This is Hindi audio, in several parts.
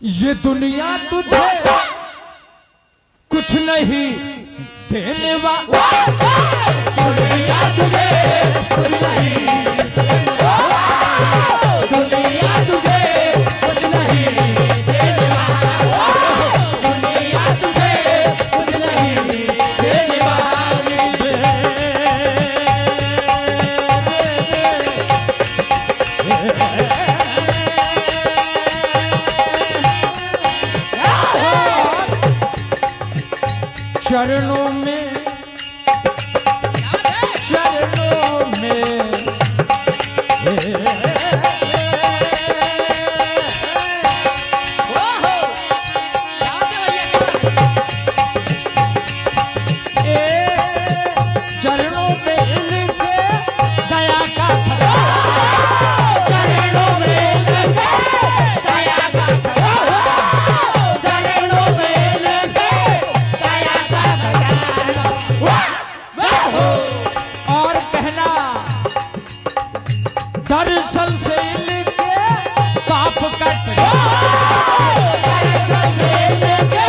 ये दुनिया तुझे कुछ नहीं देने वाली, दुनिया तुझे कुछ नहीं देने वाली, दुनिया तुझे कुछ नहीं देने वाली, दुनिया तुझे कुछ नहीं देने वाली। चरणों में दर्शन से लेके पाप कट दर्शन से लेके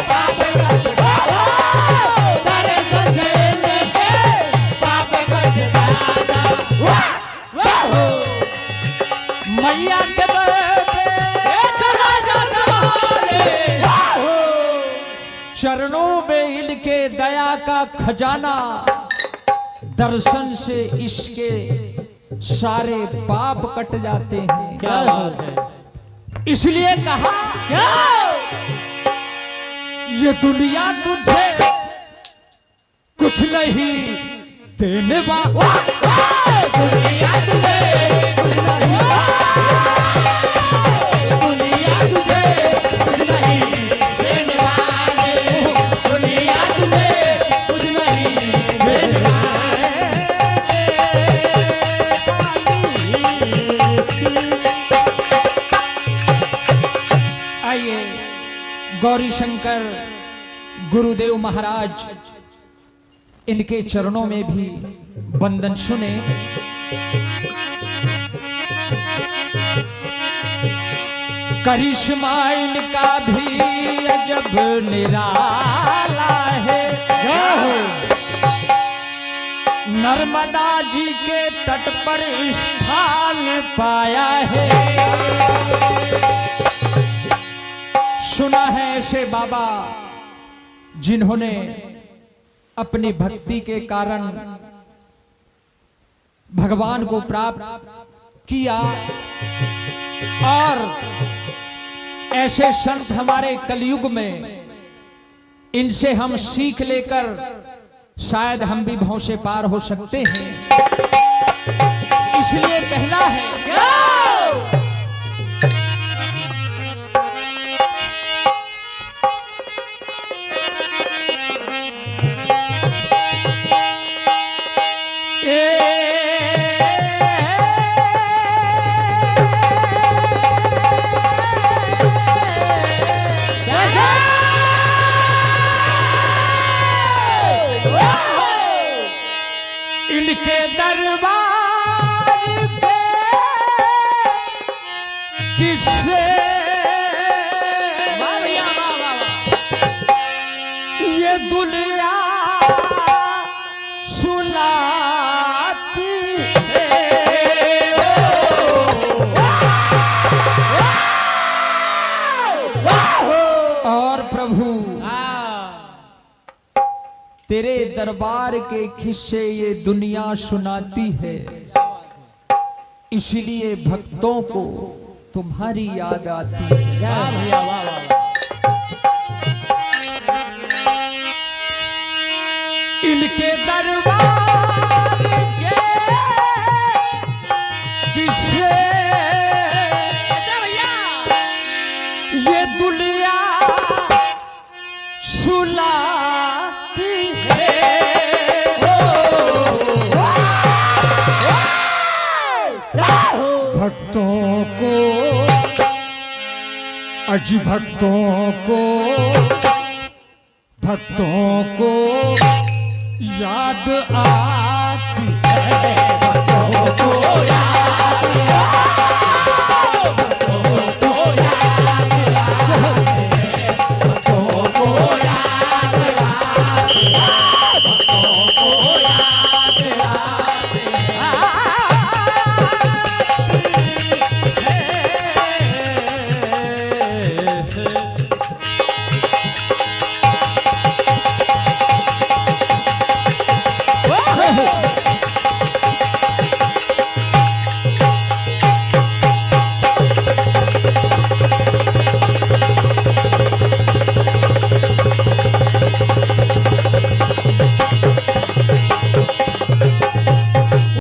पाप कट दर्शन से लेके पाप कट मैया के दर पे चला जाने चरणों में इनके दया का खजाना, दर्शन से इसके सारे पाप कट जाते हैं। क्या बात है। इसलिए कहा क्या ये दुनिया तुझे कुछ नहीं देने वाली, दुनिया तुझे कुछ नहीं, दुनिया तुझे कुछ नहीं देने वाली, दुनिया तुझे कुछ नहीं देने वाली। आइए गौरी शंकर गुरुदेव महाराज इनके चरणों में भी वंदन सुने। करिश्मा इनका भी अजब निराला है, नर्मदा जी के तट पर स्थान पाया है। सुना है ऐसे बाबा जिन्होंने अपनी भक्ति के कारण भगवान को प्राप्त किया, और ऐसे संत हमारे कलयुग में, इनसे हम सीख लेकर शायद हम भी भौं से पार हो सकते हैं। इसलिए पहला है इनके दरबार पे किससे ये दुनिया सुनाती है। और प्रभु तेरे दरबार के किस्से ये दुनिया सुनाती है, इसलिए भक्तों को तुम्हारी याद आती है। इनके दरबार के किस्से ये दुनिया सुनाती है। भक्तों को अज भक्तों को याद आती है, बातों को याद